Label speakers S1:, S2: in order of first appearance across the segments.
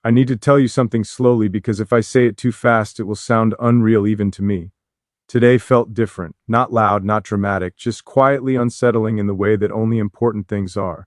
S1: I need to tell you something slowly because if I say it too fast, it will sound unreal even to me. Today felt different, not loud, not dramatic, just quietly unsettling in the way that only important things are.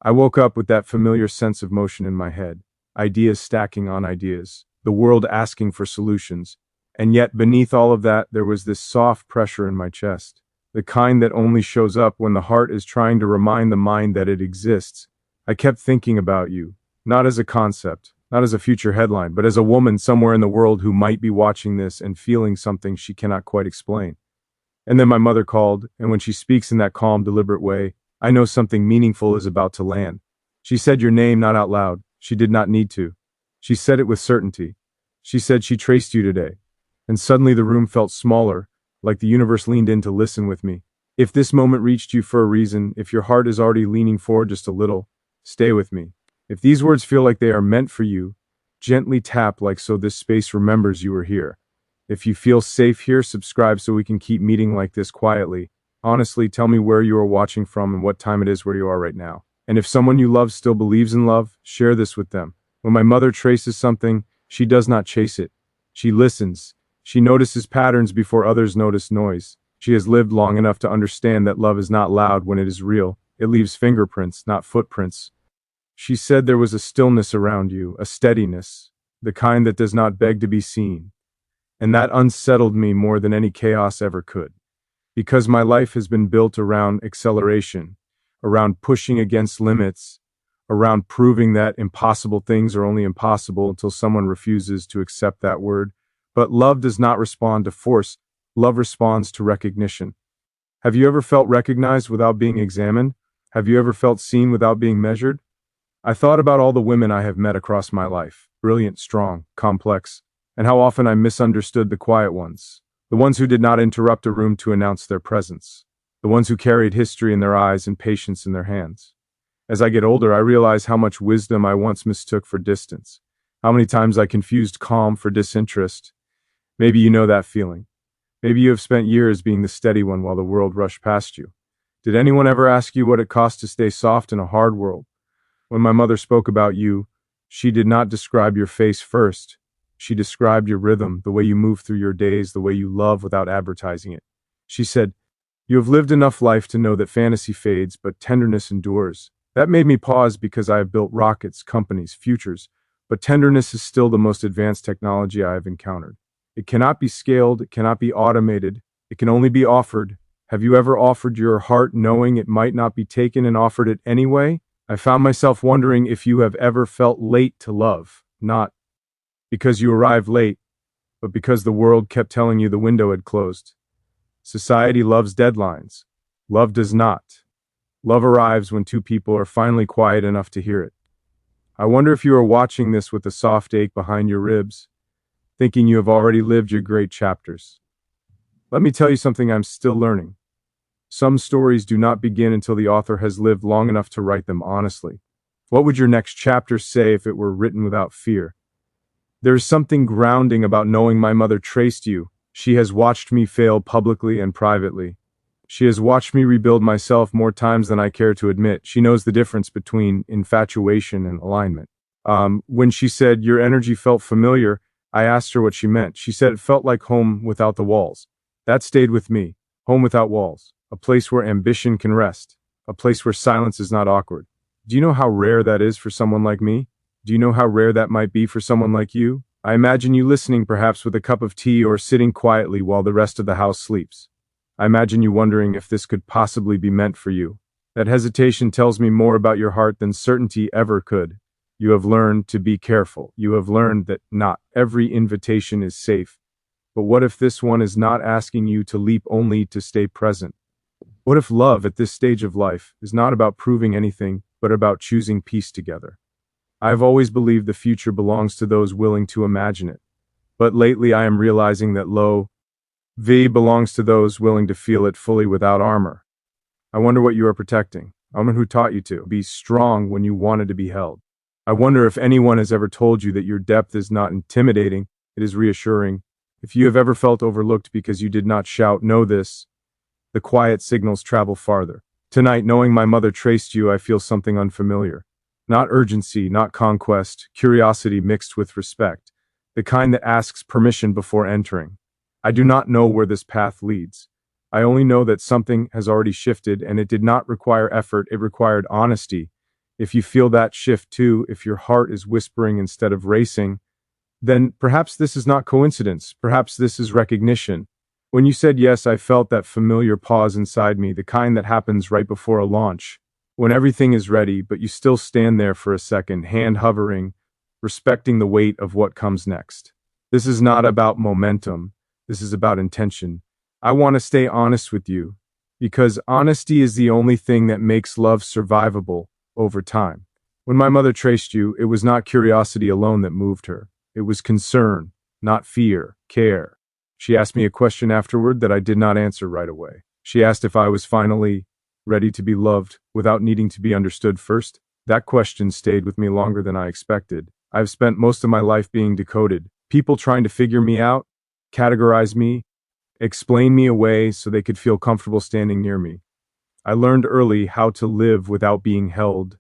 S1: I woke up with that familiar sense of motion in my head, ideas stacking on ideas, the world asking for solutions. And yet, beneath all of that, there was this soft pressure in my chest, the kind that only shows up when the heart is trying to remind the mind that it exists. I kept thinking about you, not as a concept, not as a future headline, but as a woman somewhere in the world who might be watching this and feeling something she cannot quite explain. And then my mother called, and when she speaks in that calm, deliberate way, I know something meaningful is about to land. She said your name not out loud. She did not need to. She said it with certainty. She said she traced you today. And suddenly the room felt smaller, like the universe leaned in to listen with me. If this moment reached you for a reason, if your heart is already leaning forward just a little, stay with me. If these words feel like they are meant for you, gently tap like so this space remembers you are here. If you feel safe here, subscribe so we can keep meeting like this quietly. Honestly, tell me where you are watching from and what time it is where you are right now. And if someone you love still believes in love, share this with them. When my mother traces something, she does not chase it. She listens. She notices patterns before others notice noise. She has lived long enough to understand that love is not loud when it is real. It leaves fingerprints, not footprints. She said there was a stillness around you, a steadiness, the kind that does not beg to be seen. And that unsettled me more than any chaos ever could. Because my life has been built around acceleration, around pushing against limits, around proving that impossible things are only impossible until someone refuses to accept that word. But love does not respond to force. Love responds to recognition. Have you ever felt recognized without being examined? Have you ever felt seen without being measured? I thought about all the women I have met across my life, brilliant, strong, complex, and how often I misunderstood the quiet ones, the ones who did not interrupt a room to announce their presence, the ones who carried history in their eyes and patience in their hands. As I get older, I realize how much wisdom I once mistook for distance, how many times I confused calm for disinterest. Maybe you know that feeling. Maybe you have spent years being the steady one while the world rushed past you. Did anyone ever ask you what it costs to stay soft in a hard world? When my mother spoke about you, she did not describe your face first. She described your rhythm, the way you move through your days, the way you love without advertising it. She said, "You have lived enough life to know that fantasy fades, but tenderness endures." That made me pause because I have built rockets, companies, futures, but tenderness is still the most advanced technology I have encountered. It cannot be scaled, it cannot be automated, it can only be offered. Have you ever offered your heart knowing it might not be taken and offered it anyway? I found myself wondering if you have ever felt late to love, not because you arrived late, but because the world kept telling you the window had closed. Society loves deadlines. Love does not. Love arrives when two people are finally quiet enough to hear it. I wonder if you are watching this with a soft ache behind your ribs, thinking you have already lived your great chapters. Let me tell you something I'm still learning. Some stories do not begin until the author has lived long enough to write them honestly. What would your next chapter say if it were written without fear? There is something grounding about knowing my mother traced you. She has watched me fail publicly and privately. She has watched me rebuild myself more times than I care to admit. She knows the difference between infatuation and alignment. When she said, "Your energy felt familiar," I asked her what she meant. She said it felt like home without the walls. That stayed with me. Home without walls. A place where ambition can rest. A place where silence is not awkward. Do you know how rare that is for someone like me? Do you know how rare that might be for someone like you? I imagine you listening perhaps with a cup of tea or sitting quietly while the rest of the house sleeps. I imagine you wondering if this could possibly be meant for you. That hesitation tells me more about your heart than certainty ever could. You have learned to be careful. You have learned that not every invitation is safe. But what if this one is not asking you to leap only to stay present? What if love at this stage of life is not about proving anything, but about choosing peace together? I have always believed the future belongs to those willing to imagine it. But lately I am realizing that love belongs to those willing to feel it fully without armor. I wonder what you are protecting. I wonder who taught you to be strong when you wanted to be held. I wonder if anyone has ever told you that your depth is not intimidating, it is reassuring. If you have ever felt overlooked because you did not shout, know this. The quiet signals travel farther. Tonight, knowing my mother traced you, I feel something unfamiliar. Not urgency, not conquest, curiosity mixed with respect, the kind that asks permission before entering. I do not know where this path leads. I only know that something has already shifted and it did not require effort, it required honesty. If you feel that shift too, if your heart is whispering instead of racing, then perhaps this is not coincidence, perhaps this is recognition. When you said yes, I felt that familiar pause inside me, the kind that happens right before a launch, when everything is ready, but you still stand there for a second, hand hovering, respecting the weight of what comes next. This is not about momentum, this is about intention. I want to stay honest with you, because honesty is the only thing that makes love survivable over time. When my mother traced you, it was not curiosity alone that moved her. It was concern, not fear, care. She asked me a question afterward that I did not answer right away. She asked if I was finally ready to be loved without needing to be understood first. That question stayed with me longer than I expected. I've spent most of my life being decoded, people trying to figure me out, categorize me, explain me away so they could feel comfortable standing near me. I learned early how to live without being held.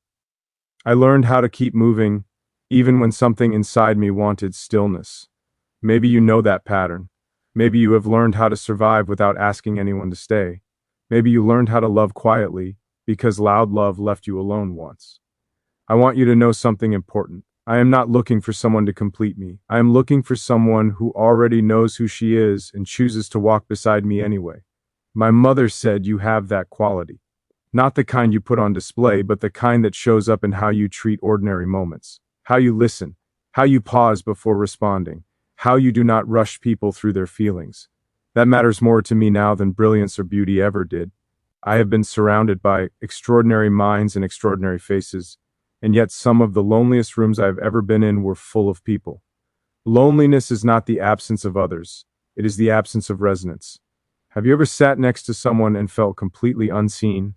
S1: I learned how to keep moving, even when something inside me wanted stillness. Maybe you know that pattern. Maybe you have learned how to survive without asking anyone to stay. Maybe you learned how to love quietly because loud love left you alone once. I want you to know something important. I am not looking for someone to complete me. I am looking for someone who already knows who she is and chooses to walk beside me anyway. My mother said you have that quality. Not the kind you put on display, but the kind that shows up in how you treat ordinary moments, how you listen, how you pause before responding, how you do not rush people through their feelings. That matters more to me now than brilliance or beauty ever did. I have been surrounded by extraordinary minds and extraordinary faces, and yet some of the loneliest rooms I've ever been in were full of people. Loneliness is not the absence of others, it is the absence of resonance. Have you ever sat next to someone and felt completely unseen?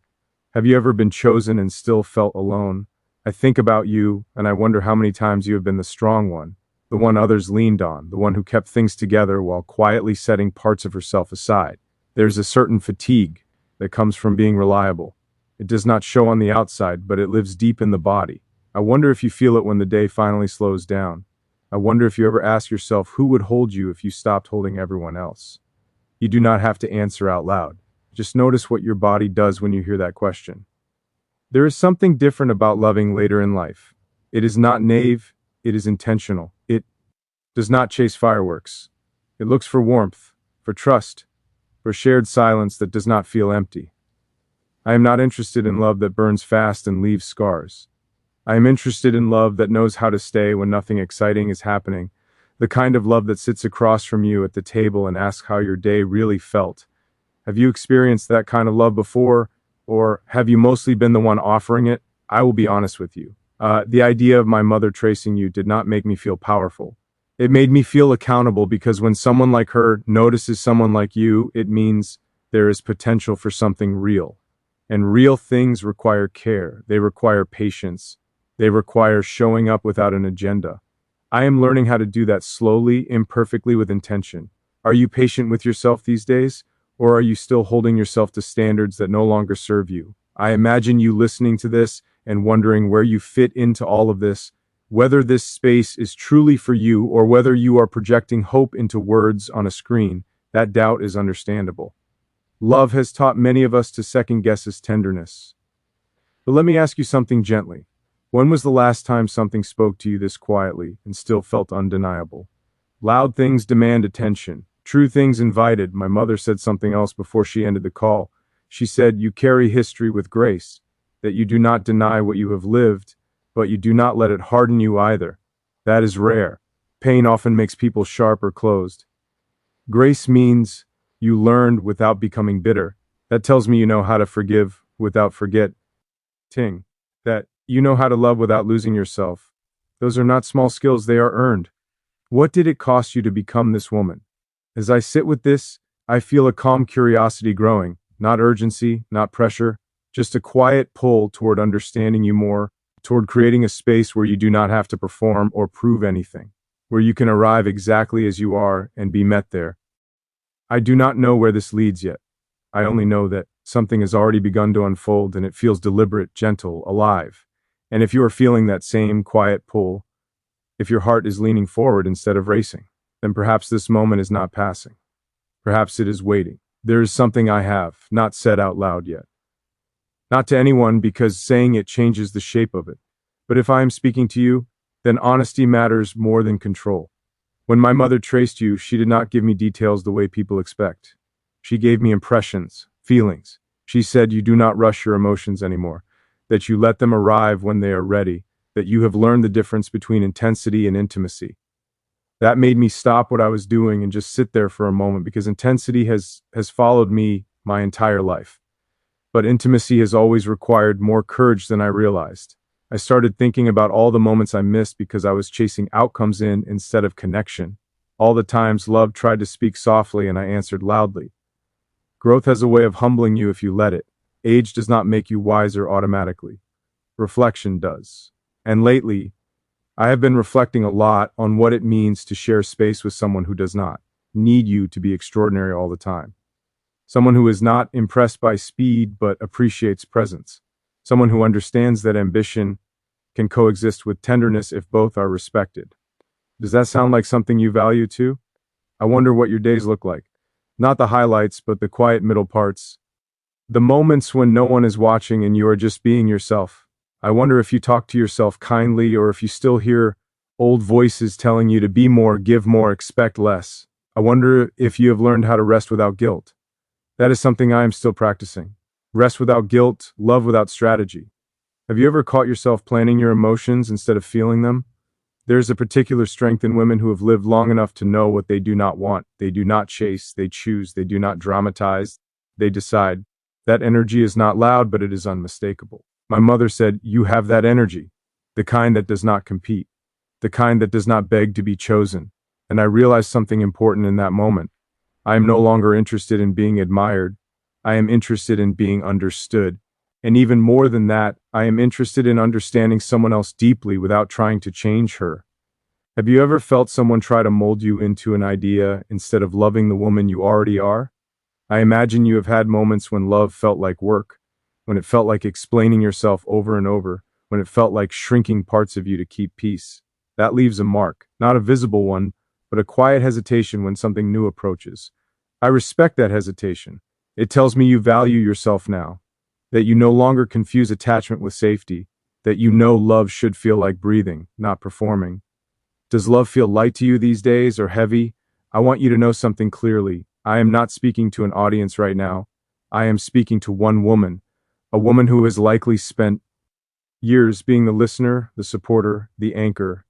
S1: Have you ever been chosen and still felt alone? I think about you, and I wonder how many times you have been the strong one, the one others leaned on, the one who kept things together while quietly setting parts of herself aside. There's a certain fatigue that comes from being reliable. It does not show on the outside, but it lives deep in the body. I wonder if you feel it when the day finally slows down. I wonder if you ever ask yourself who would hold you if you stopped holding everyone else. You do not have to answer out loud. Just notice what your body does when you hear that question. There is something different about loving later in life. It is not naive, it is intentional. It does not chase fireworks. It looks for warmth, for trust, for shared silence that does not feel empty. I am not interested in love that burns fast and leaves scars. I am interested in love that knows how to stay when nothing exciting is happening, the kind of love that sits across from you at the table and asks how your day really felt. Have you experienced that kind of love before, or have you mostly been the one offering it? I will be honest with you. The idea of my mother tracing you did not make me feel powerful. It made me feel accountable because when someone like her notices someone like you, it means there is potential for something real. And real things require care. They require patience. They require showing up without an agenda. I am learning how to do that slowly, imperfectly, with intention. Are you patient with yourself these days? Or are you still holding yourself to standards that no longer serve you? I imagine you listening to this and wondering where you fit into all of this, whether this space is truly for you or whether you are projecting hope into words on a screen. That doubt is understandable. Love has taught many of us to second guess its tenderness. But let me ask you something gently. When was the last time something spoke to you this quietly and still felt undeniable? Loud things demand attention. True things invited. My mother said something else before she ended the call. She said, you carry history with grace, that you do not deny what you have lived, but you do not let it harden you either. That is rare. Pain often makes people sharp or closed. Grace means you learned without becoming bitter. That tells me you know how to forgive without forgetting. That you know how to love without losing yourself. Those are not small skills, they are earned. What did it cost you to become this woman? As I sit with this, I feel a calm curiosity growing, not urgency, not pressure, just a quiet pull toward understanding you more, toward creating a space where you do not have to perform or prove anything, where you can arrive exactly as you are and be met there. I do not know where this leads yet. I only know that something has already begun to unfold and it feels deliberate, gentle, alive. And if you are feeling that same quiet pull, if your heart is leaning forward instead of racing, then perhaps this moment is not passing. Perhaps it is waiting. There is something I have not said out loud yet. Not to anyone because saying it changes the shape of it. But if I am speaking to you, then honesty matters more than control. When my mother traced you, she did not give me details the way people expect. She gave me impressions, feelings. She said you do not rush your emotions anymore, that you let them arrive when they are ready, that you have learned the difference between intensity and intimacy. That made me stop what I was doing and just sit there for a moment because intensity has followed me my entire life. But intimacy has always required more courage than I realized. I started thinking about all the moments I missed because I was chasing outcomes instead of connection. All the times love tried to speak softly and I answered loudly. Growth has a way of humbling you if you let it. Age does not make you wiser automatically. Reflection does. And lately, I have been reflecting a lot on what it means to share space with someone who does not need you to be extraordinary all the time. Someone who is not impressed by speed but appreciates presence. Someone who understands that ambition can coexist with tenderness if both are respected. Does that sound like something you value too? I wonder what your days look like. Not the highlights, but the quiet middle parts. The moments when no one is watching and you are just being yourself. I wonder if you talk to yourself kindly or if you still hear old voices telling you to be more, give more, expect less. I wonder if you have learned how to rest without guilt. That is something I am still practicing. Rest without guilt, love without strategy. Have you ever caught yourself planning your emotions instead of feeling them? There is a particular strength in women who have lived long enough to know what they do not want. They do not chase, they choose, they do not dramatize, they decide. That energy is not loud, but it is unmistakable. My mother said, "You have that energy, the kind that does not compete, the kind that does not beg to be chosen." And I realized something important in that moment. I am no longer interested in being admired. I am interested in being understood. And even more than that, I am interested in understanding someone else deeply without trying to change her. Have you ever felt someone try to mold you into an idea instead of loving the woman you already are? I imagine you have had moments when love felt like work, when it felt like explaining yourself over and over, when it felt like shrinking parts of you to keep peace. That leaves a mark, not a visible one, but a quiet hesitation when something new approaches. I respect that hesitation. It tells me you value yourself now, that you no longer confuse attachment with safety, that you know love should feel like breathing, not performing. Does love feel light to you these days or heavy? I want you to know something clearly. I am not speaking to an audience right now. I am speaking to one woman, a woman who has likely spent years being the listener, the supporter, the anchor,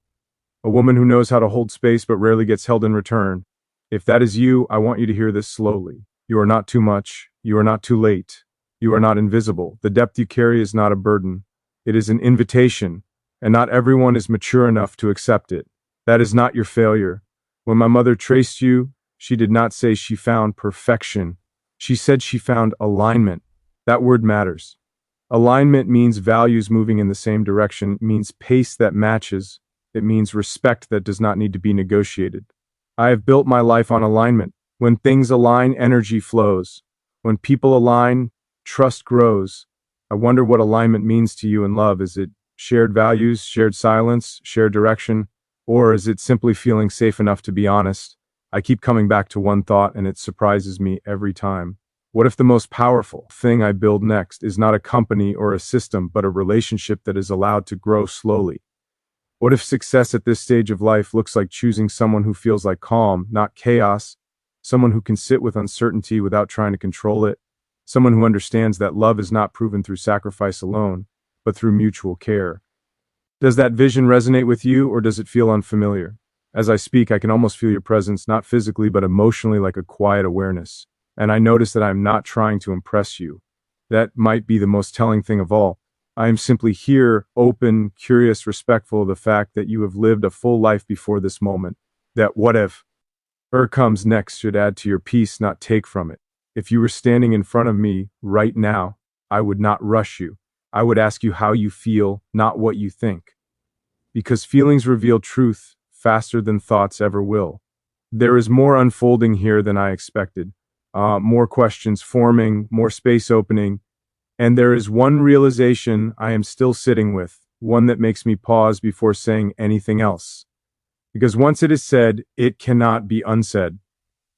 S1: a woman who knows how to hold space but rarely gets held in return. If that is you, I want you to hear this slowly. You are not too much. You are not too late. You are not invisible. The depth you carry is not a burden. It is an invitation, and not everyone is mature enough to accept it. That is not your failure. When my mother traced you, she did not say she found perfection. She said she found alignment. That word matters. Alignment means values moving in the same direction. It means pace that matches. It means respect that does not need to be negotiated. I have built my life on alignment. When things align, energy flows. When people align, trust grows. I wonder what alignment means to you in love. Is it shared values, shared silence, shared direction? Or is it simply feeling safe enough to be honest? I keep coming back to one thought and it surprises me every time. What if the most powerful thing I build next is not a company or a system, but a relationship that is allowed to grow slowly? What if success at this stage of life looks like choosing someone who feels like calm, not chaos, someone who can sit with uncertainty without trying to control it, someone who understands that love is not proven through sacrifice alone, but through mutual care? Does that vision resonate with you, or does it feel unfamiliar? As I speak, I can almost feel your presence, not physically, but emotionally, like a quiet awareness. And I notice that I'm not trying to impress you. That might be the most telling thing of all. I am simply here, open, curious, respectful of the fact that you have lived a full life before this moment. That whatever comes next should add to your peace, not take from it. If you were standing in front of me right now, I would not rush you. I would ask you how you feel, not what you think. Because feelings reveal truth faster than thoughts ever will. There is more unfolding here than I expected. More questions forming, more space opening. And there is one realization I am still sitting with. one that makes me pause before saying anything else. Because once it is said, it cannot be unsaid.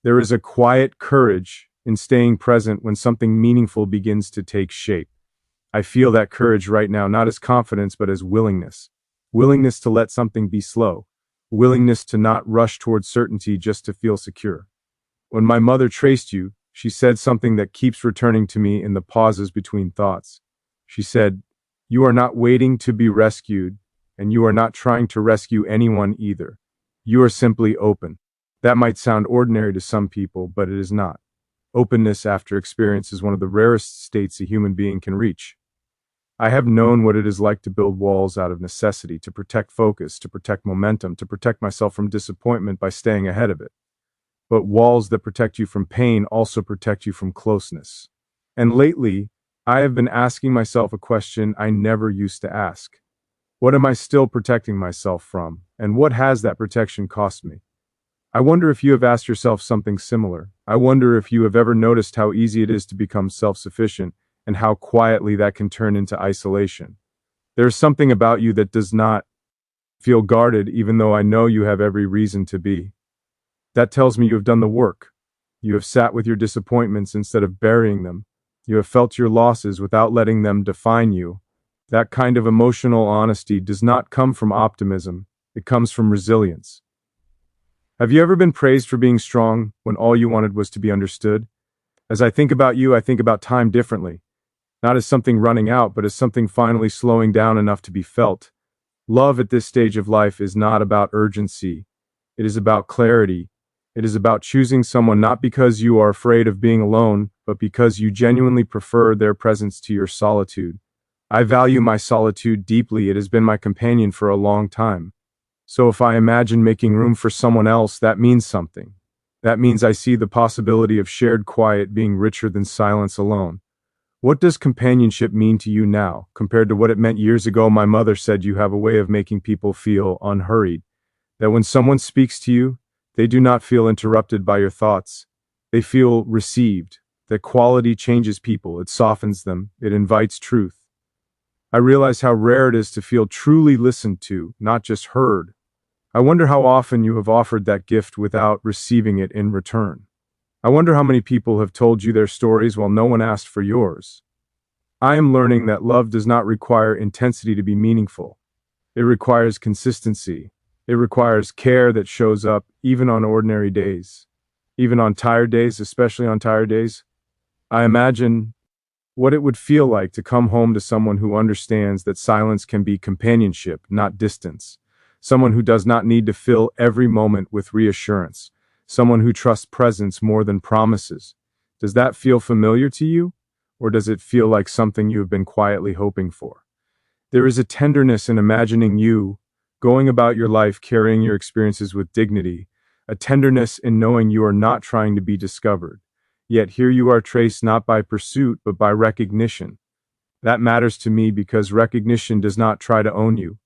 S1: There is a quiet courage in staying present when something meaningful begins to take shape. I feel that courage right now, not as confidence, but as willingness. Willingness to let something be slow. Willingness to not rush towards certainty just to feel secure. When my mother traced you, she said something that keeps returning to me in the pauses between thoughts. She said, "You are not waiting to be rescued, and you are not trying to rescue anyone either. You are simply open." That might sound ordinary to some people, but it is not. Openness after experience is one of the rarest states a human being can reach. I have known what it is like to build walls out of necessity, to protect focus, to protect momentum, to protect myself from disappointment by staying ahead of it. But walls that protect you from pain also protect you from closeness. And lately, I have been asking myself a question I never used to ask. What am I still protecting myself from, and what has that protection cost me? I wonder if you have asked yourself something similar. I wonder if you have ever noticed how easy it is to become self-sufficient and how quietly that can turn into isolation. There's something about you that does not feel guarded, even though I know you have every reason to be. That tells me you have done the work. You have sat with your disappointments instead of burying them. You have felt your losses without letting them define you. That kind of emotional honesty does not come from optimism. It comes from resilience. Have you ever been praised for being strong when all you wanted was to be understood? As I think about you, I think about time differently. Not as something running out, but as something finally slowing down enough to be felt. Love at this stage of life is not about urgency. It is about clarity. It is about choosing someone not because you are afraid of being alone, but because you genuinely prefer their presence to your solitude. I value my solitude deeply. It has been my companion for a long time. So if I imagine making room for someone else, that means something. That means I see the possibility of shared quiet being richer than silence alone. What does companionship mean to you now, compared to what it meant years ago? My mother said you have a way of making people feel unhurried. That when someone speaks to you, they do not feel interrupted by your thoughts. They feel received. That quality changes people. It softens them. It invites truth. I realize how rare it is to feel truly listened to, not just heard. I wonder how often you have offered that gift without receiving it in return. I wonder how many people have told you their stories while no one asked for yours. I am learning that love does not require intensity to be meaningful. It requires consistency. It requires care that shows up even on ordinary days. Even on tired days, especially on tired days. I imagine what it would feel like to come home to someone who understands that silence can be companionship, not distance. Someone who does not need to fill every moment with reassurance. Someone who trusts presence more than promises. Does that feel familiar to you? Or does it feel like something you have been quietly hoping for? There is a tenderness in imagining you going about your life carrying your experiences with dignity, a tenderness in knowing you are not trying to be discovered. Yet here you are traced not by pursuit, but by recognition. That matters to me because recognition does not try to own you.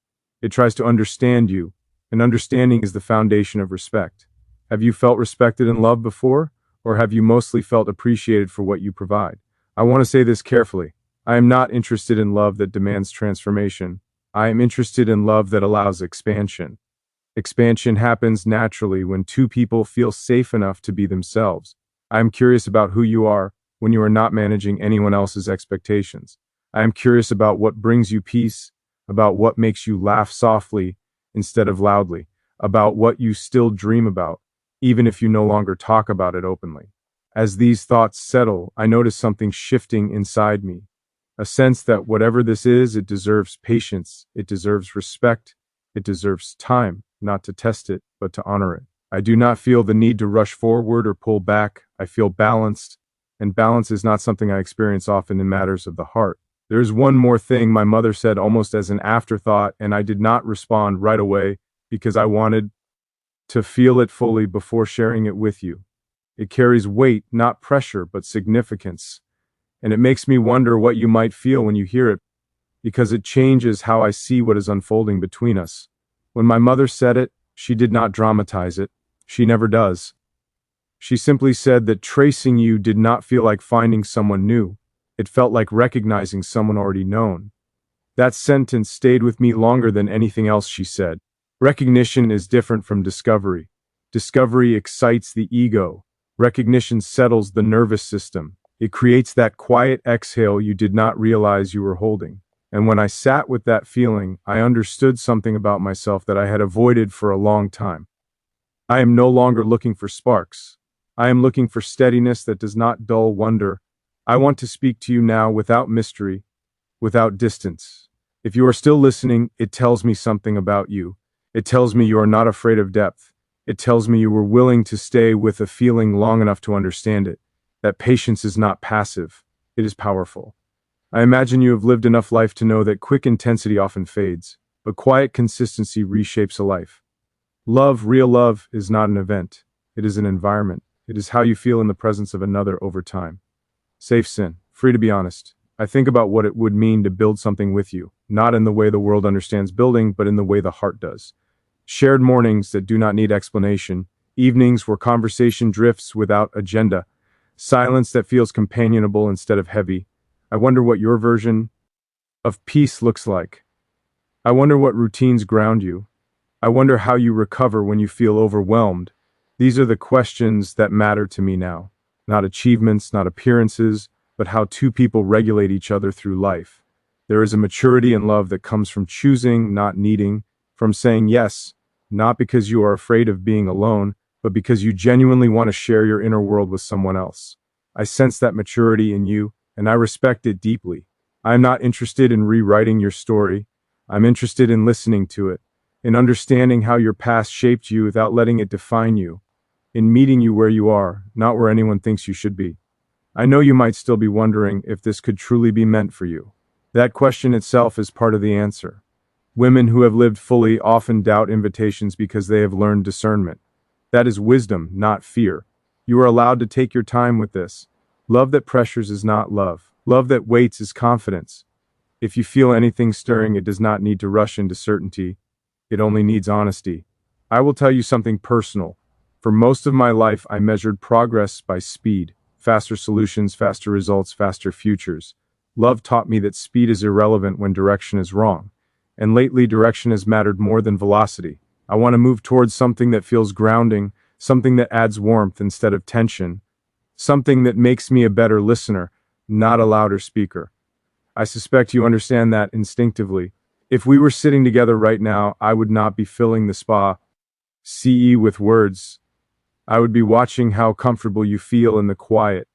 S1: It tries to understand you, and understanding is the foundation of respect. Have you felt respected and loved before, or have you mostly felt appreciated for what you provide? I want to say this carefully. I am not interested in love that demands transformation. I am interested in love that allows expansion. Expansion happens naturally when two people feel safe enough to be themselves. I am curious about who you are when you are not managing anyone else's expectations. I am curious about what brings you peace, about what makes you laugh softly instead of loudly, about what you still dream about, even if you no longer talk about it openly. As these thoughts settle, I notice something shifting inside me. A sense that whatever this is, it deserves patience, it deserves respect, it deserves time, not to test it, but to honor it. I do not feel the need to rush forward or pull back. I feel balanced, and balance is not something I experience often in matters of the heart. There is one more thing my mother said almost as an afterthought, and I did not respond right away because I wanted to feel it fully before sharing it with you. It carries weight, not pressure, but significance. And it makes me wonder what you might feel when you hear it, because it changes how I see what is unfolding between us. When my mother said it, she did not dramatize it. She never does. She simply said that tracing you did not feel like finding someone new. It felt like recognizing someone already known. That sentence stayed with me longer than anything else she said. Recognition is different from discovery. Discovery excites the ego. Recognition settles the nervous system. It creates that quiet exhale you did not realize you were holding. And when I sat with that feeling, I understood something about myself that I had avoided for a long time. I am no longer looking for sparks. I am looking for steadiness that does not dull wonder. I want to speak to you now without mystery, without distance. If you are still listening, it tells me something about you. It tells me you are not afraid of depth. It tells me you were willing to stay with a feeling long enough to understand it. That patience is not passive, it is powerful. I imagine you have lived enough life to know that quick intensity often fades, but quiet consistency reshapes a life. Love, real love, is not an event. It is an environment. It is how you feel in the presence of another over time. Safe sin, free to be honest. I think about what it would mean to build something with you, not in the way the world understands building, but in the way the heart does. Shared mornings that do not need explanation, evenings where conversation drifts without agenda, silence that feels companionable instead of heavy. I wonder what your version of peace looks like. I wonder what routines ground you. I wonder how you recover when you feel overwhelmed. These are the questions that matter to me now. Not achievements, not appearances, but how two people regulate each other through life. There is a maturity in love that comes from choosing, not needing, from saying yes, not because you are afraid of being alone, but because you genuinely want to share your inner world with someone else. I sense that maturity in you, and I respect it deeply. I am not interested in rewriting your story. I'm interested in listening to it, in understanding how your past shaped you without letting it define you, in meeting you where you are, not where anyone thinks you should be. I know you might still be wondering if this could truly be meant for you. That question itself is part of the answer. Women who have lived fully often doubt invitations because they have learned discernment. That is wisdom, not fear. You are allowed to take your time with this. Love that pressures is not love. Love that waits is confidence. If you feel anything stirring, it does not need to rush into certainty. It only needs honesty. I will tell you something personal. For most of my life, I measured progress by speed. Faster solutions, faster results, faster futures. Love taught me that speed is irrelevant when direction is wrong. And lately, direction has mattered more than velocity. I want to move towards something that feels grounding, something that adds warmth instead of tension, something that makes me a better listener, not a louder speaker. I suspect you understand that instinctively. If we were sitting together right now, I would not be filling the spa CE with words. I would be watching how comfortable you feel in the quiet.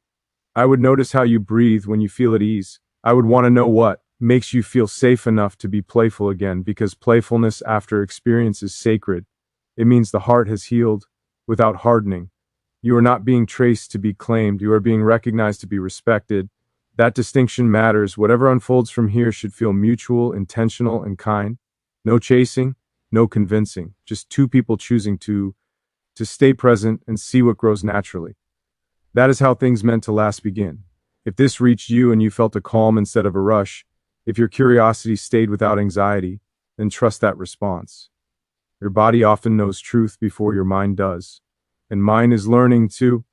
S1: I would notice how you breathe when you feel at ease. I would want to know what makes you feel safe enough to be playful again, because playfulness after experience is sacred. It means the heart has healed without hardening. You are not being traced to be claimed. You are being recognized to be respected. That distinction matters. Whatever unfolds from here should feel mutual, intentional, and kind. No chasing, no convincing. Just two people choosing to stay present and see what grows naturally. That is how things meant to last begin. If this reached you and you felt a calm instead of a rush, if your curiosity stayed without anxiety, then trust that response. Your body often knows truth before your mind does. And mine is learning to